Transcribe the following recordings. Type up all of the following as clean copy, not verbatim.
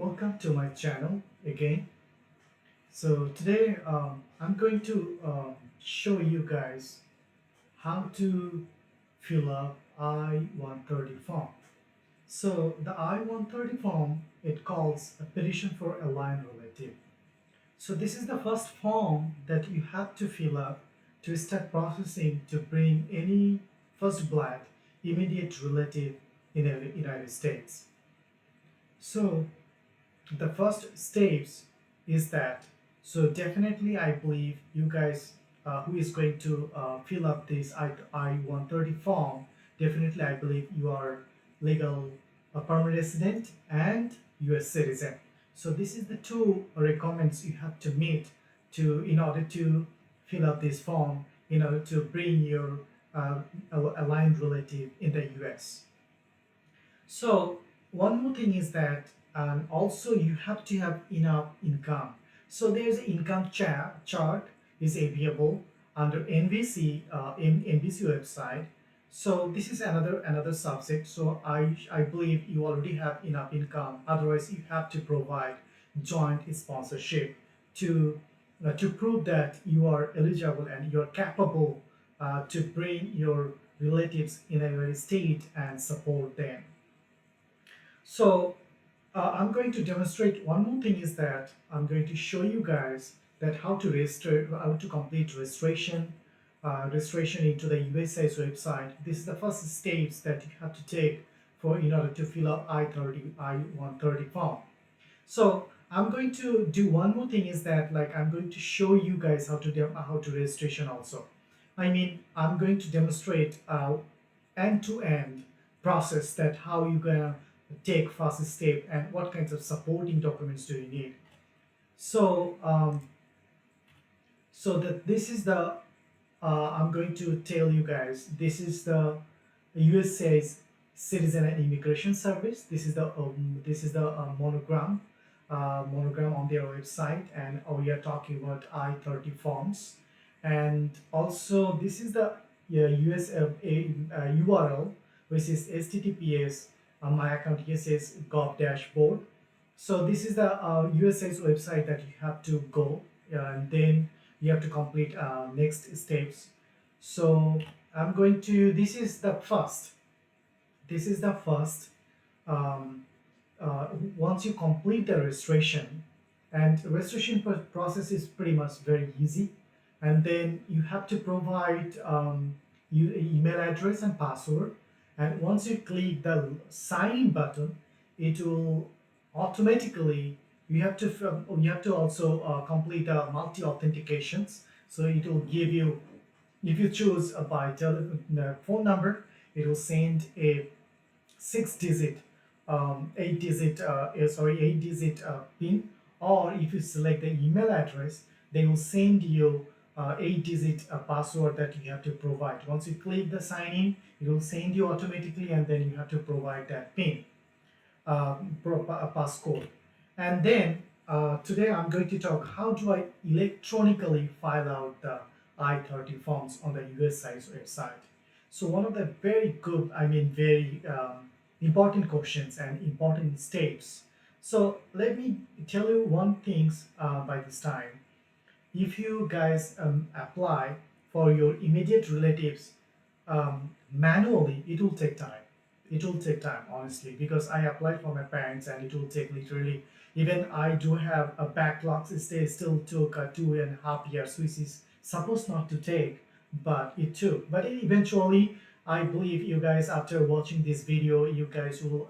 welcome to my channel again. So today I'm going to show you guys how to fill up I-130 form. So the I-130 form, it calls a petition for a line relative. So this is the first form that you have to fill up to start processing to bring any first blood immediate relative in the United States. So the first steps is that, so definitely I believe you guys who is going to fill up this I-130 form, definitely I believe you are legal permanent resident and US citizen. So this is the two requirements you have to meet to in order to fill up this form, in order to bring your uh, aligned relative in the US. So one more thing is that also you have to have enough income. So there's an income chart is available under NVC NVC website. So this is another subject. So I believe you already have enough income. Otherwise, you have to provide joint sponsorship to prove that you are eligible and you're capable to bring your relatives in a state and support them. So I'm going to demonstrate one more thing is that I'm going to show you guys that how to register, how to complete registration into the USI's website. This is the first steps that you have to take for in order to fill out I-130 form. So I'm going to do one more thing is that like I'm going to show you guys how to registration also. I mean I'm going to demonstrate end-to-end process that how you gonna take first step and what kinds of supporting documents do you need. So so that this is the I'm going to tell you guys this is the USA's Citizen and Immigration Service. This is the monogram on their website, and we are talking about I-30 forms, and also this is the US URL, which is https my account USA's gov dashboard. So this is the USA's website that you have to go, and then you have to complete next steps. So I'm going to, this is the first, um, once you complete the registration, and registration process is pretty much very easy, and then you have to provide email address and password, and once you click the sign in button, it will automatically, you have to also complete multi authentications. So it will give you, if you choose by phone number, it will send a 6 digit, 8 digit, eight digit PIN, or if you select the email address, they will send you 8 digit password that you have to provide. Once you click the sign in, it will send you automatically, and then you have to provide that PIN, passcode. And then today I'm going to talk how do I electronically file out the I-30 forms on the USI's website. So one of the very good, I mean very important questions and important steps. So let me tell you one things by this time. If you guys apply for your immediate relatives manually, it will take time. It will take time, honestly, because I applied for my parents and it will take literally, even I do have a backlog, it still took 2.5 years, which is supposed not to take, but it took. But eventually, I believe you guys, after watching this video, you guys will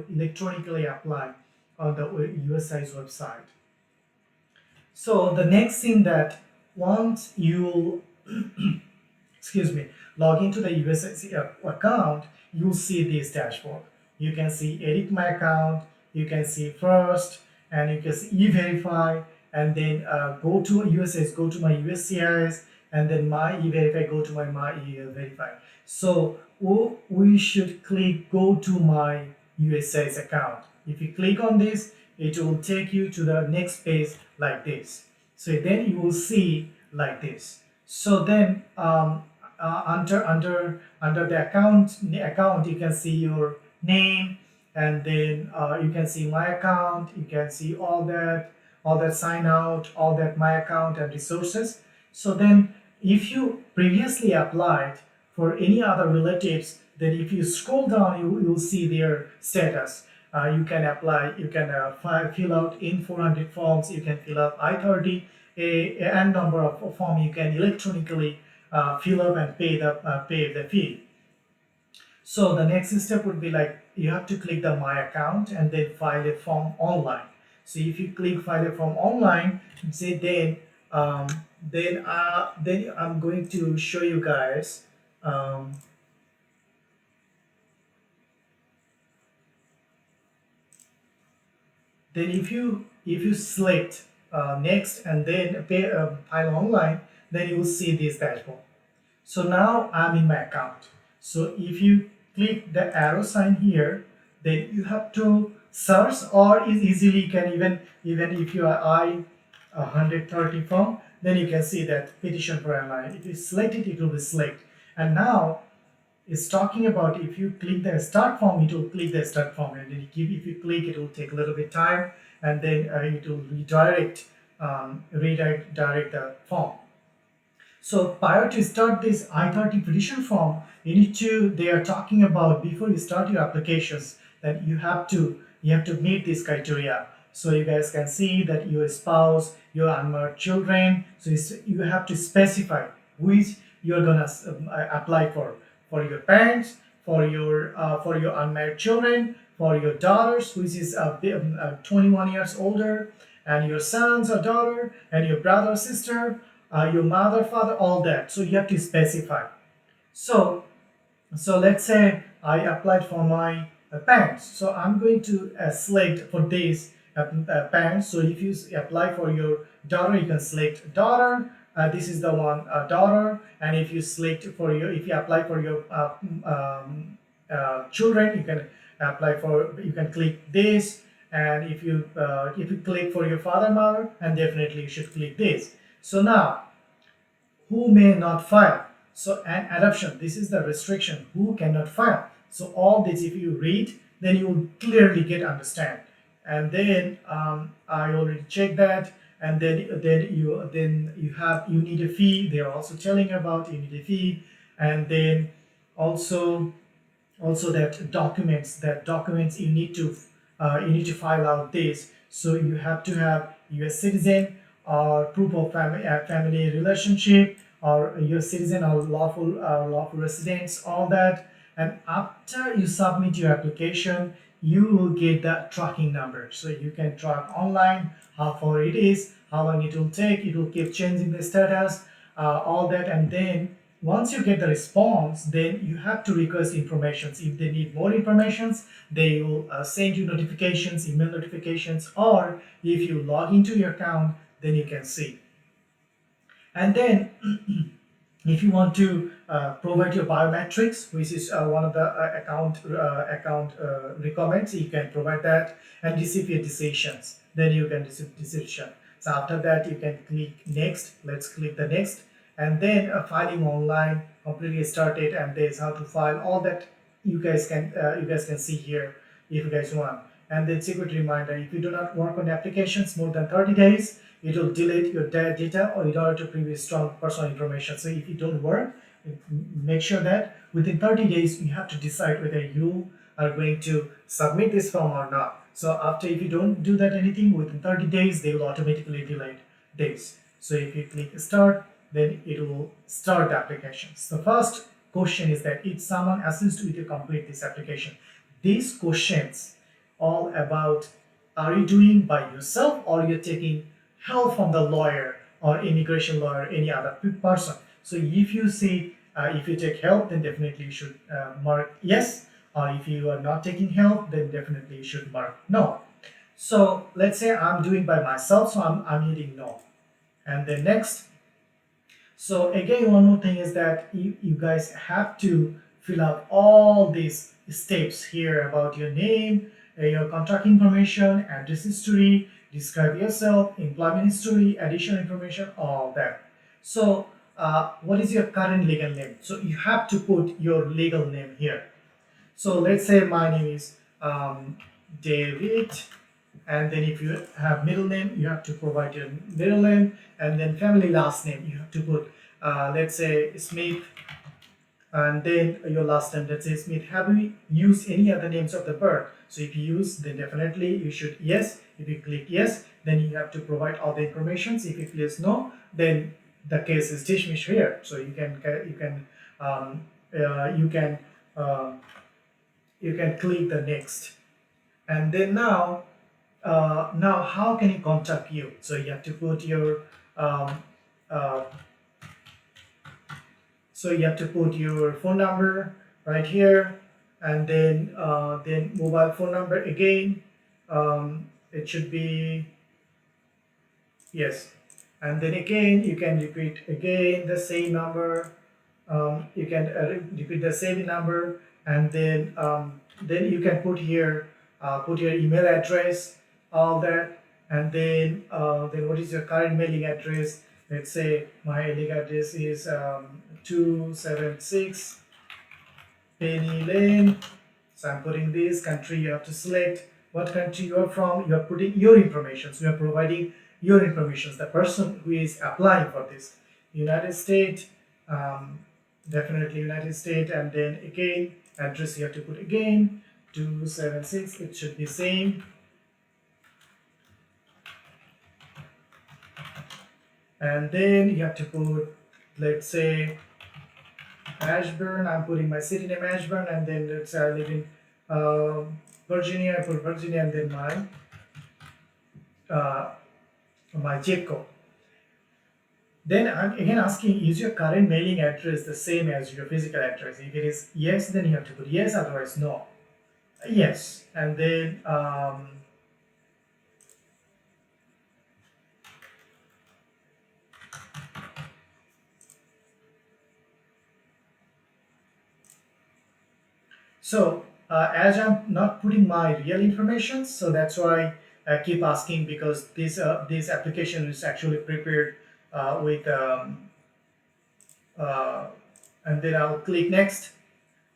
electronically apply on the USI's website. So the next thing that once you excuse me, log into the USSC account, you'll see this dashboard. You can see edit my account, you can see first, and you can see e-verify, and then go to USS, go to my USCIS, and then my e-verify, go to my e-verify. So we should click go to my USCIS account. If you click on this, it will take you to the next page like this. So then you will see like this. So then under the account, you can see your name, and then you can see my account, you can see all that sign out, all that my account and resources. So then if you previously applied for any other relatives, then if you scroll down, you'll see their status. You can apply, you can fill out in 400 forms, you can fill out I-30, and number of form you can electronically fill up and pay the fee. So the next step would be like you have to click the My Account and then file a form online. So if you click file a form online, say um, then I'm going to show you guys. Um, then if you select next and then pay file online, then you will see this dashboard. So now I'm in my account. So if you click the arrow sign here, then you have to search, or is easily you can even if you are I-130 form, then you can see that petition for online. If you select it, it will be select. And now it's talking about if you click the start form, it will click the start form, and then if you click, it will take a little bit time, and then it will redirect the form. So prior to start this I-30 petition form, they are talking about before you start your applications that you have to meet this criteria. So you guys can see that your spouse, your unmarried children, so you have to specify which you're gonna apply for your parents, for your unmarried children, for your daughters, which is 21 years older, and your sons or daughter, and your brother or sister, your mother, father, all that. So you have to specify. So so let's say I applied for my parents. So I'm going to select for this parents. So if you apply for your daughter, you can select daughter. This is the one daughter. And if you select for your, if you apply for your children, you can apply for, you can click this. And if you click for your father, mother, and definitely you should click this. So now who may not file. So an adoption, this is the restriction, who cannot file. So all this, if you read, then you will clearly get understand. And then I already checked that, and then you need a fee. They are also telling about you need a fee, and then also that documents you need to file out this. So you have to have US citizen or proof of family relationship, or US citizen or lawful residents, all that. And after you submit your application, you will get the tracking number, so you can track online how far it is, how long it will take. It will keep changing the status, all that. And then once you get the response, then you have to request informations. If they need more informations, they will send you notifications, email notifications, or if you log into your account, then you can see. And then if you want to provide your biometrics, which is one of the account requirements, you can provide that and receive your decisions. Then you can receive decision. So after that, you can click next. Let's click the next, and then filing online completely started. And there's how to file all that. You guys can see here if you guys want. And then secret reminder: if you do not work on applications more than 30 days, it will delete your data or in order to prevent strong personal information. So if you don't work, make sure that within 30 days you have to decide whether you are going to submit this form or not. So after, if you don't do that anything within 30 days, they will automatically delete days. So if you click start, then it will start the applications. The first question is that if someone assists you to complete this application, these questions all about, are you doing by yourself or you're taking help from the lawyer or immigration lawyer, any other person. So if you say if you take help, then definitely you should mark yes, or if you are not taking help, then definitely you should mark no. So let's say I'm doing by myself, so I'm hitting no. And then next. So again, one more thing is that you guys have to fill out all these steps here about your name, your contact information, address history, describe yourself, employment history, additional information, all that. So what is your current legal name? So you have to put your legal name here. So let's say my name is um, David, and then if you have middle name, you have to provide your middle name, and then family last name, you have to put, let's say Smith, and then your last name, let's say Smith. Have you used any other names of the bird? So if you use, then definitely you should yes. If you click yes, then you have to provide all the informations. If you click no, then the case is dismissed here. So um, you can uh, you can click the next, and then now how can he contact you? So you have to put your um, uh, so you have to put your phone number right here, and then mobile phone number again. It should be yes, and then again you can repeat again the same number. You can repeat the same number, and then you can put your email address, all that, and then what is your current mailing address? Let's say my mailing address is 276 Penny Lane. So I'm putting this country. You have to select what country you are from. You are putting your information. So you are providing your information. The person who is applying for this, United States, um, definitely United States, and then again address you have to put again 276. It should be same, and then you have to put, let's say, Ashburn. I'm putting my city name Ashburn, and then let's say I live in Virginia. I put Virginia, and then uh, my zip code. Then I'm again asking, is your current mailing address the same as your physical address? If it is yes, then you have to put yes, otherwise no. Yes, and then as I'm not putting my real information, so that's why I keep asking, because this application is actually prepared with uh, and then I'll click next,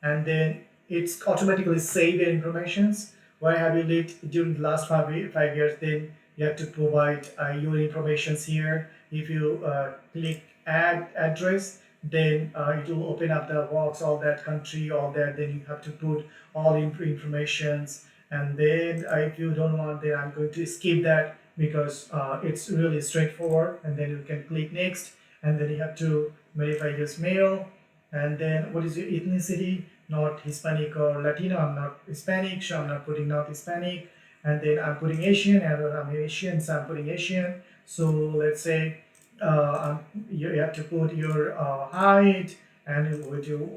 and then it's automatically save your informations. Where have you lived during the last 5 years? Then you have to provide your informations here. If you click add address, then it will open up the box, all that country, all that. Then you have to put all informations, and then if you don't want, then I'm going to skip that, because it's really straightforward. And then you can click next, and then you have to verify your mail, and then what is your ethnicity? Not Hispanic or Latino. I'm not Hispanic, so I'm not putting not Hispanic. And then I'm putting Asian, and I'm Asian, so I'm putting Asian. So let's say you have to put your height, and with your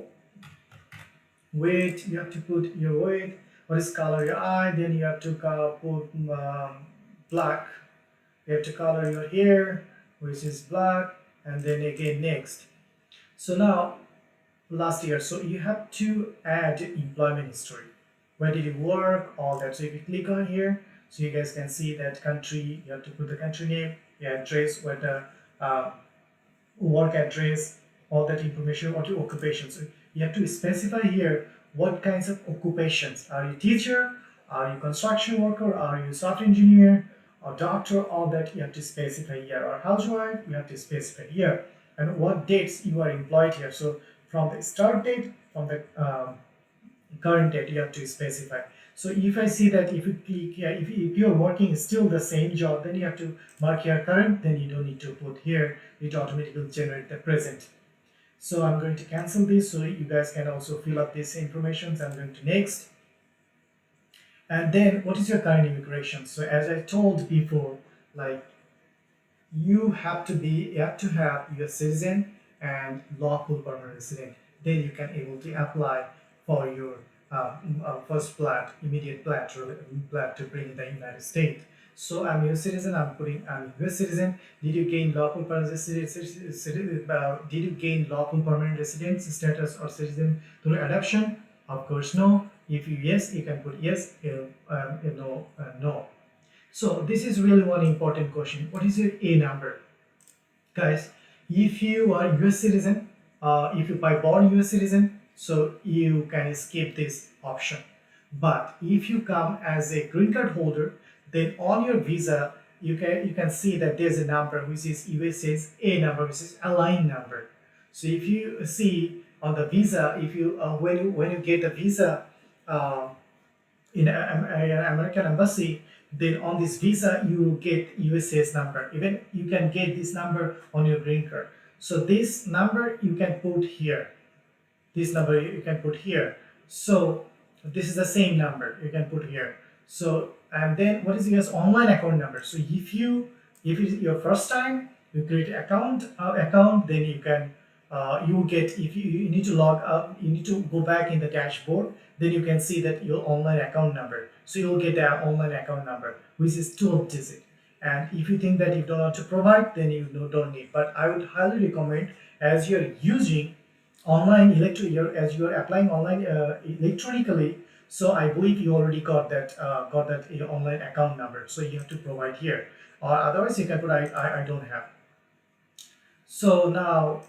weight, you have to put your weight. What is color your eye? Then you have to put black. You have to color your hair, which is black, and then again next. So now last year. So you have to add employment history. Where did you work? All that. So if you click on here, so you guys can see that country. You have to put the country name, your address, what the uh, work address, all that information, what your occupation. So you have to specify here what kinds of occupations. Are you teacher? Are you construction worker? Are you software engineer? Or doctor? All that you have to specify here. Or housewife, you have to specify here. And what dates you are employed here. So from the start date, from the current date, you have to specify. So if I see that if you click here, if you're working still the same job, then you have to mark here current, then you don't need to put here, it automatically generate the present. So I'm going to cancel this, so you guys can also fill up this information. So I'm going to next. And then what is your current immigration? So as I told before, like you have to have your citizen and lawful permanent resident. Then you can able to apply for your first plat, immediate plat to bring in the United States. So I'm a citizen. I'm a US citizen. Did you gain lawful permanent did you gain lawful permanent residence status or citizen through adoption? Of course, no. If you yes, you can put yes. No, no. So this is really one important question. What is your A number? Guys, if you are US citizen, if you by born US citizen, so you can skip this option. But if you come as a green card holder, then on your visa you can see that there's a number which is USA's A number, which is a line number. So if you see on the visa, if you when you get a visa uh, in an American embassy, then on this visa you get USA's number. Even you can get this number on your green card. So this number you can put here, this number you can put here. So this is the same number you can put here. So and then what is your online account number? So if it is your first time you create an account, then you can you get, if you need to log up, you need to go back in the dashboard, then you can see that your online account number. So you'll get that online account number which is 12 digit. And if you think that you don't want to provide, then you don't need. But I would highly recommend, as you're using online as you are applying online electronically, so I believe you already got that online account number, so you have to provide here, or otherwise you can put I don't have. So now,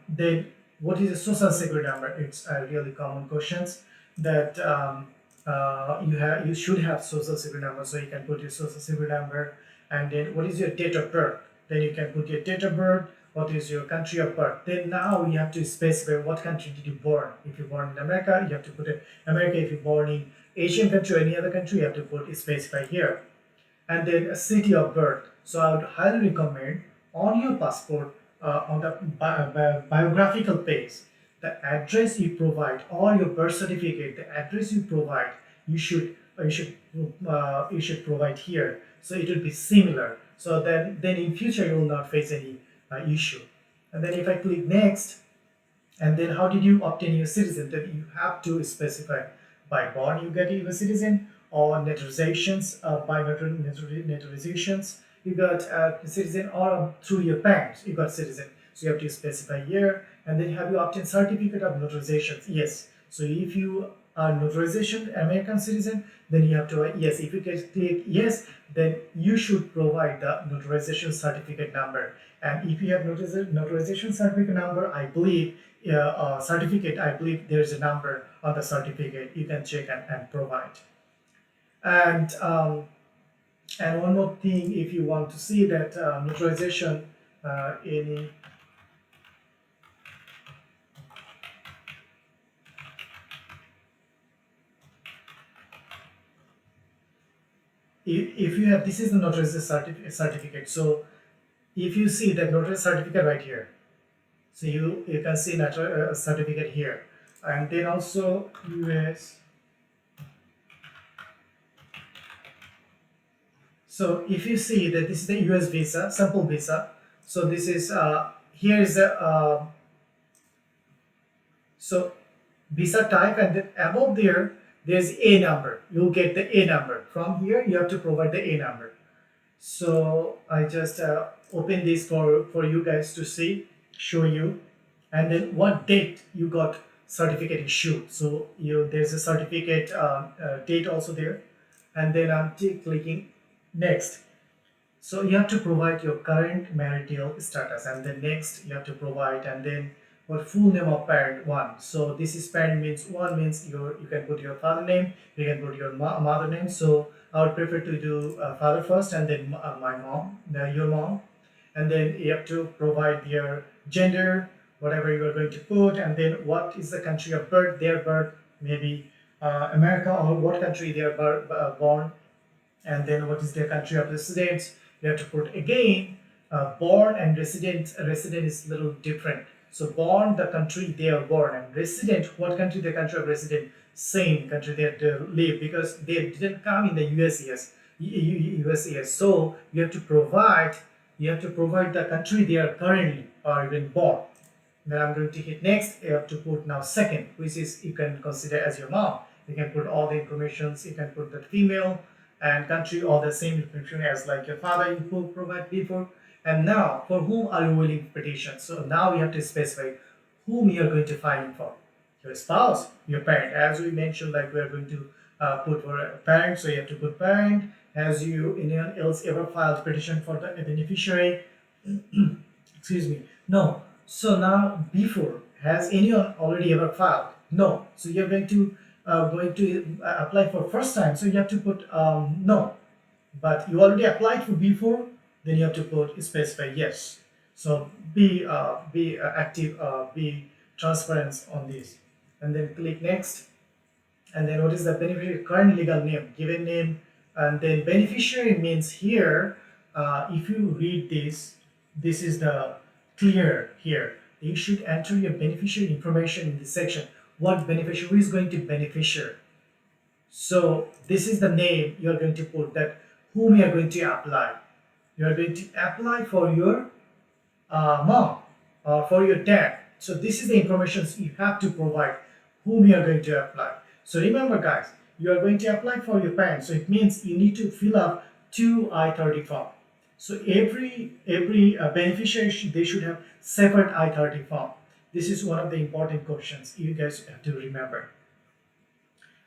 then what is a social security number? It's a really common questions that you should have social security number, so you can put your social security number. And then what is your date of birth? Then you can put your date of birth. What is your country of birth? Then now you have to specify what country did you born. If you're born in America, you have to put it America. If you're born in Asian country or any other country, you have to put specify here. And then a city of birth. So I would highly recommend on your passport, on the biographical page, the address you provide, or your birth certificate, the address you provide, you should provide here. So it will be similar. So then in future you will not face any issue. And then if I click next, and then how did you obtain your citizen? Then you have to specify by born you get a citizen, or naturalizations, naturalizations you got a citizen, or through your parents you got citizen. So you have to specify here, and then have you obtained certificate of naturalizations? Yes. So if you are naturalization American citizen, then you have to yes. If you can click yes, then you should provide the naturalization certificate number. And if you have notarization certificate number, I believe certificate, I believe there's a number on the certificate you can check and provide. And and one more thing, if you want to see that notarization any if you have, this is the notarization certificate. So if you see that notarization certificate right here, so you can see certificate here, and then also US. So if you see that this is the US visa, sample visa. So this is here is a so visa type, and then above there's A number. You'll get the A number. From here you have to provide the A number. So I just open this for you guys to see, show you, and then what date you got certificate issued. So there's a certificate date also there, and then I'm clicking next. So you have to provide your current marital status, and then next you have to provide, and then what full name of parent one. So this is parent means one means you can put your father name, you can put your mother name. So I would prefer to do father first, and then my mom, your mom, and then you have to provide your gender, whatever you are going to put, and then what is the country of birth, their birth, maybe America, or what country they are born, and then what is their country of residence. You have to put again born and resident is a little different. So born, the country they are born, and resident, what country, the country of resident, same country they live, because they didn't come in the US. So you have to provide the country they are currently or even born. Then I'm going to hit next. You have to put now second, which is you can consider as your mom. You can put all the informations. You can put the female and country, all the same information as like your father you could provide before. And now, for whom are you willing to petition? So now you have to specify whom you are going to file for. Your spouse, your parent. As we mentioned, like we are going to put for a parent, so you have to put parent. Has you anyone else ever filed petition for the beneficiary? Excuse me. No. So now before, has anyone already ever filed? No. So you're going to going to apply for first time, so you have to put no. But you already applied for before, then you have to put specify yes. So be active, be transparent on this, and then click next. And then what is the beneficiary current legal name, given name, and then beneficiary means here, if you read this, this is the clear here. You should enter your beneficiary information in this section. What beneficiary is going to beneficiary? So this is the name you are going to put, that whom you are going to apply. You are going to apply for your mom or for your dad. So this is the information you have to provide, whom you are going to apply. So remember guys, you are going to apply for your parents. So it means you need to fill up two I-30 form. So every beneficiary they should have separate I-30 form. This is one of the important questions you guys have to remember.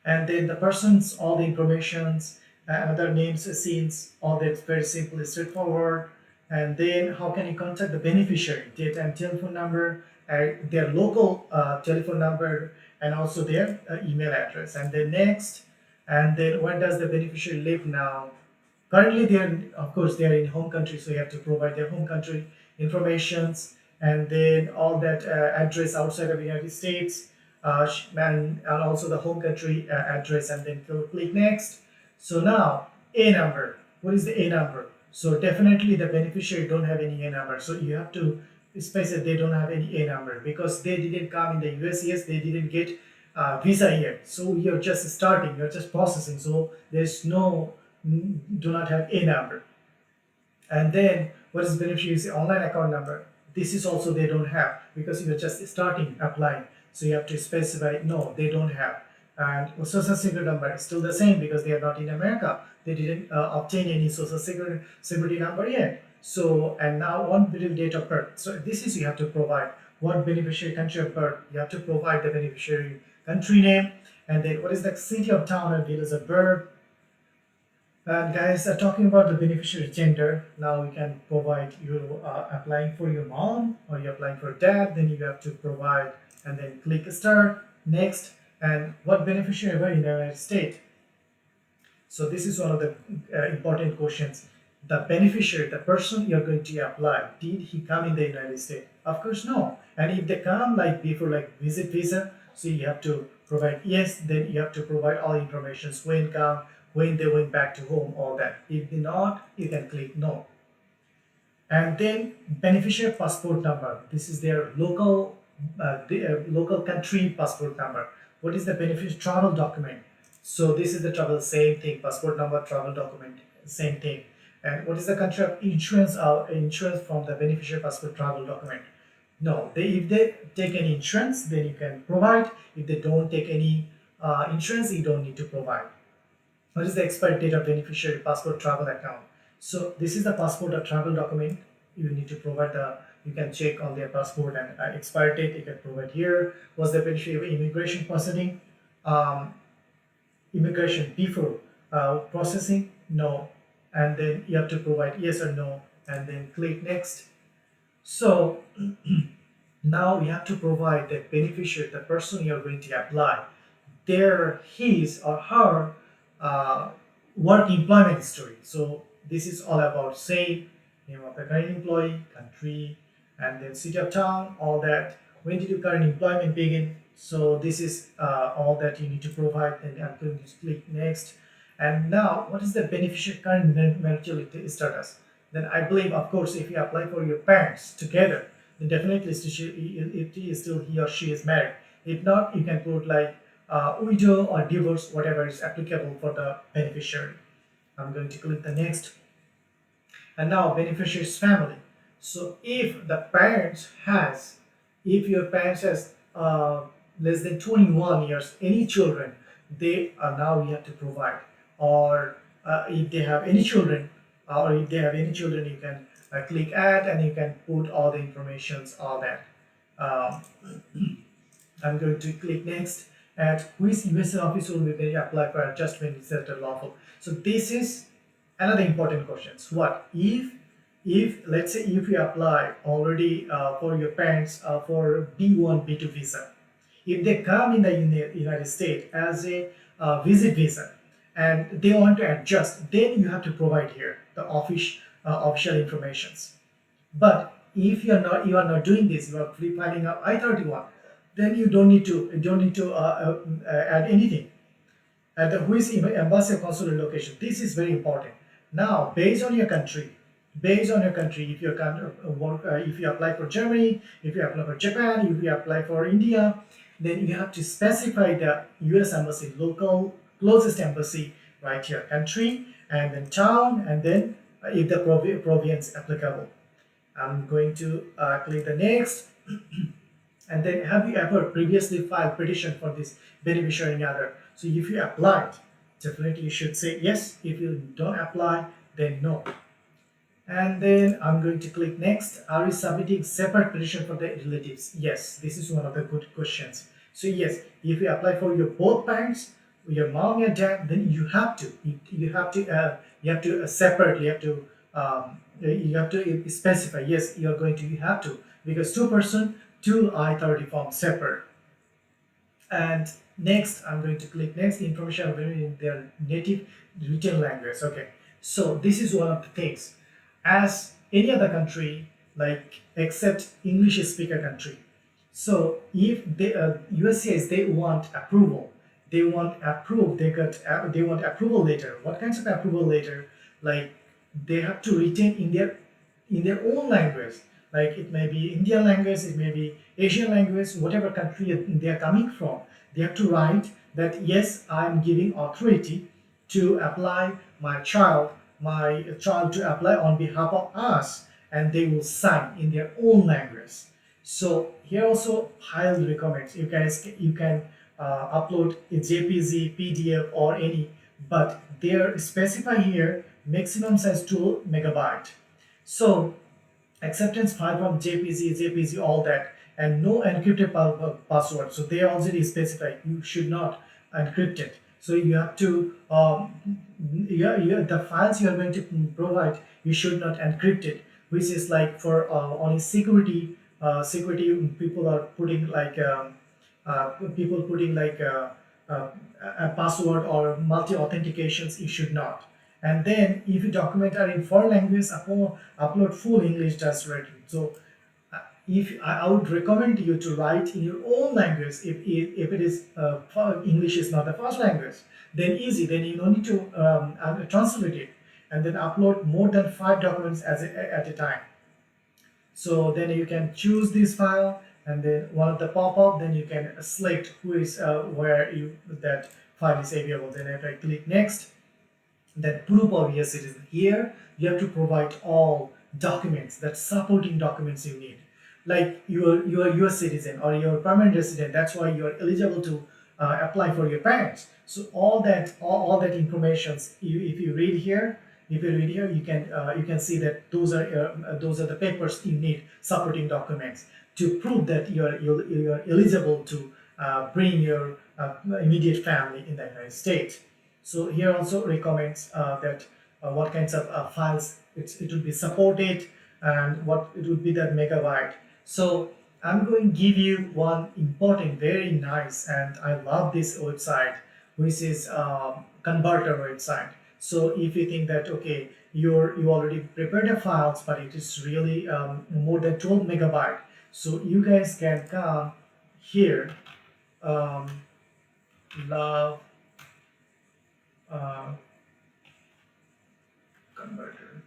And then the persons, all the informations, other names, scenes, all that's very simple, straightforward. And then how can you contact the beneficiary? Date and telephone number, their local telephone number, and also their email address. And then next, and then where does the beneficiary live now? Currently, they are, of course, they are in home country, so you have to provide their home country informations, and then all that address outside of the United States, and also the home country address, and then click next. So now A number. What is the A number? So definitely the beneficiary don't have any A number. So you have to specify they don't have any A number because they didn't come in the US. Yes, they didn't get visa yet. So you're just starting. You're just processing. So there's no do not have a number. And then what is beneficiary's online account number? This is also they don't have because you're just starting applying. So you have to specify no, they don't have. And social security number is still the same because they are not in America. They didn't obtain any social security number yet. So and now on date of birth. So this is you have to provide what beneficiary country of birth. You have to provide the beneficiary country name, and then what is the city of town and village of birth. And guys, talking about the beneficiary gender, now we can provide you applying for your mom or you're applying for dad, then you have to provide and then click start, next, and what beneficiary were in the United States. So this is one of the important questions. The beneficiary, the person you're going to apply, did he come in the United States? Of course, no. And if they come like before, like visit visa, so you have to provide yes, then you have to provide all information, when come, when they went back to home, all that. If they not, you can click no. And then beneficiary passport number. This is their local country passport number. What is the beneficiary travel document? So this is the travel, same thing. Passport number, travel document, same thing. And what is the country of insurance? Insurance from the beneficiary passport travel document. No, if they take any insurance, then you can provide. If they don't take any insurance, you don't need to provide. What is the expired date of beneficiary passport travel account? So this is the passport or travel document. You need to provide you can check on their passport and expired date. You can provide here. Was the beneficiary immigration proceeding? Immigration before processing? No. And then you have to provide yes or no, and then click next. So now you have to provide the beneficiary, the person you're going to apply, their his or her uh, work employment history. So this is all about say name of the current employee, country, and then city of town, all that. When did your current employment begin? So this is all that you need to provide. And I'm going to click next. And now, what is the beneficiary current marital status? Then I believe, of course, if you apply for your parents together, then definitely if he is still he or she is married. If not, you can put like widow or divorce, whatever is applicable for the beneficiary. I'm going to click the next. And now beneficiary's family. So if your parents has less than 21 years, any children, they are now you have to provide. Or if they have any children, you can click add and you can put all the informations, all that. Um, I'm going to click next. At which investor office will be apply for adjustment is that lawful. So this is another important questions. What if let's say if you apply already for your parents for B1 B2 visa, If they come in the United States as a visit visa and they want to adjust, then you have to provide here the official informations. But if you are not doing this, you are free filing a I-31, then you don't need to add anything. And who is embassy or consular location? This is very important. Now, based on your country, if you can work, if you apply for Germany, if you apply for Japan, if you apply for India, then you have to specify the U.S. embassy, local closest embassy, right here, country, and then town, and then if the province applicable. I'm going to click the next. And then have you ever previously filed petition for this beneficiary other? So if you applied, definitely you should say yes. If you don't apply, then no. And then I'm going to click next. Are you submitting separate petition for the relatives? Yes, this is one of the good questions. So yes, if you apply for your both parents, your mom and dad, then you have to separate. You have to specify. Yes, you're going to you have to, because two-person, two I-30 form separate. And next, I'm going to click next. Information available in their native written language. Okay, so this is one of the things. As any other country, like except English speaker country. So if the USCIS they want approval, they want approval letter. What kinds of approval letter? Like they have to retain in their own language. Like it may be Indian language, it may be Asian language, whatever country they are coming from. They have to write that yes, I am giving authority to apply my child to apply on behalf of us, and they will sign in their own language. So here also highly recommend you can upload a JPG, PDF or any, but they are specify here maximum size 2 megabyte. So acceptance file from JPG, all that, and no encrypted password. So they already specify you should not encrypt it. So you have to, the files you are going to provide, you should not encrypt it, which is like for only security people are putting like people putting like a password or multi authentications. You should not. And then if you document are in foreign language, upload full English translated. So if I would recommend you to write in your own language. If it is English is not the first language, then easy, then you don't need to translate it, and then upload more than 5 documents at a time. So then you can choose this file, and then one of the pop-up, then you can select who is where you that file is available. Then if I click next, then proof of your citizen. Here you have to provide all documents, that supporting documents you need, like you are US citizen or you're permanent resident. That's why you are eligible to apply for your parents. So all that informations, if you read here, you can see that those are the papers you need, supporting documents to prove that you're eligible to bring your immediate family in the United States. So here also recommends that what kinds of files it will be supported, and what it would be that megabyte. So I'm going to give you one important, very nice, and I love this website, which is converter website. So if you think that okay, you already prepared the files, but it is really more than 12 megabyte, so you guys can come here, um, love uh, converter.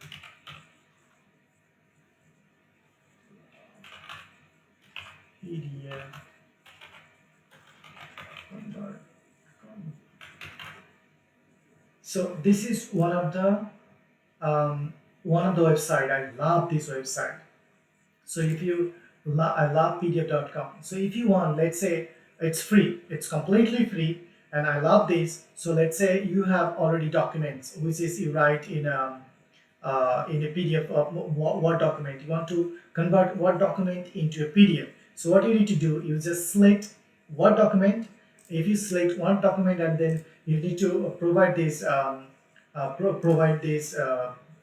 PDF convert. So this is one of the website. I love this website. So if you I love pdf.com. So if you want, let's say it's free, it's completely free, and I love this. So let's say you have already documents, which is you write in a PDF of Word document. You want to convert Word document into a PDF. So what you need to do, you just select Word document. If you select one document, and then you need to provide this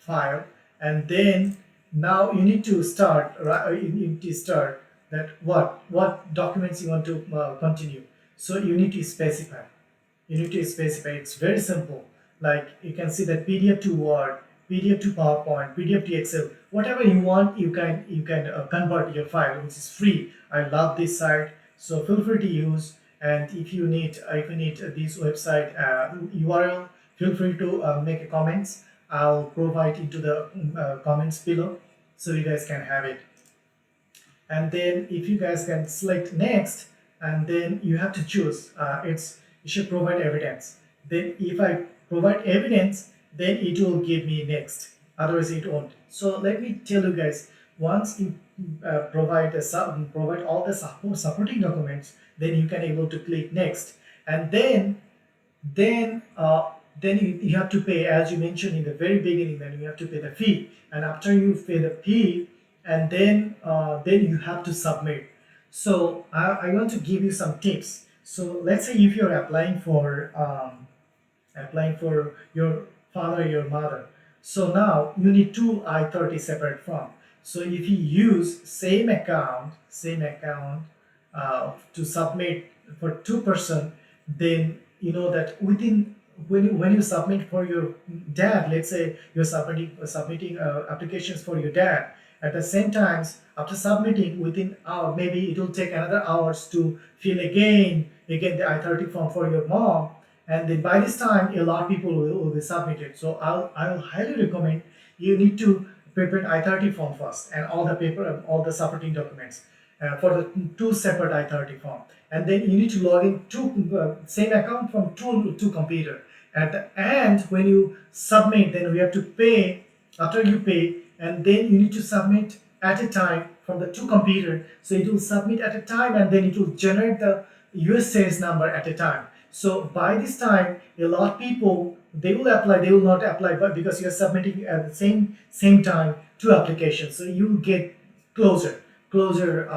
file, and then now you need to start. Right, you need to start that what documents you want to continue. So you need to specify. It's very simple. Like you can see that PDF to Word, PDF to PowerPoint, PDF to Excel, whatever you want, you can convert your file, which is free. I love this site, so feel free to use. And if you need this website URL, feel free to make a comments. I'll provide into the comments below, so you guys can have it. And then if you guys can select next, and then you have to choose it's you should provide evidence. Then if I provide evidence, then it will give me next, otherwise it won't. So let me tell you guys, once you provide all the supporting documents, then you can able to click next. And then you have to pay, as you mentioned in the very beginning, then you have to pay the fee. And after you pay the fee, and then you have to submit. So I want to give you some tips. So let's say if you're applying for your father, your mother. So now you need two I-30 separate form. So if you use same account to submit for two-person, then you know that within when you submit for your dad, let's say you're submitting applications for your dad. At the same times, after submitting within hour, maybe it will take another hours to fill again the I-30 form for your mom, and then by this time a lot of people will be submitted. So I'll highly recommend you need to prepare I-30 form first, and all the paper and all the supporting documents for the two separate I-30 form. And then you need to log in to same account from two computer. At the end, when you submit, then we have to pay. After you pay, and then you need to submit at a time from the two computer. So it will submit at a time, and then it will generate the US sales number at a time. So by this time, a lot of people they will apply, they will not apply, but because you are submitting at the same time two applications, so you will get closer, closer,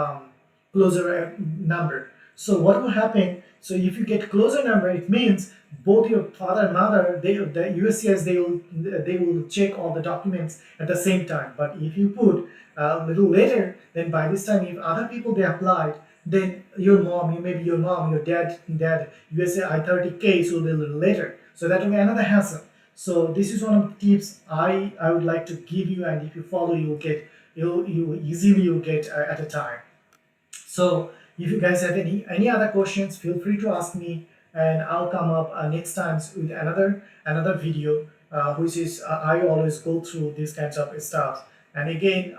closer number. So what will happen? So if you get closer number, it means both your father and mother, the USCIS, they will check all the documents at the same time. But if you put a little later, then by this time, if other people they applied, then your mom, maybe your mom, your dad USA I-30 case will be a little later. So that will be another hassle. So this is one of the tips I would like to give you, and if you follow, you'll get at a time. So if you guys have any other questions, feel free to ask me, and I'll come up next times with another video, which is I always go through these kinds of stuff. And again,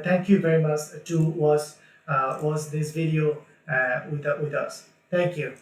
thank you very much to was this video with us. Thank you.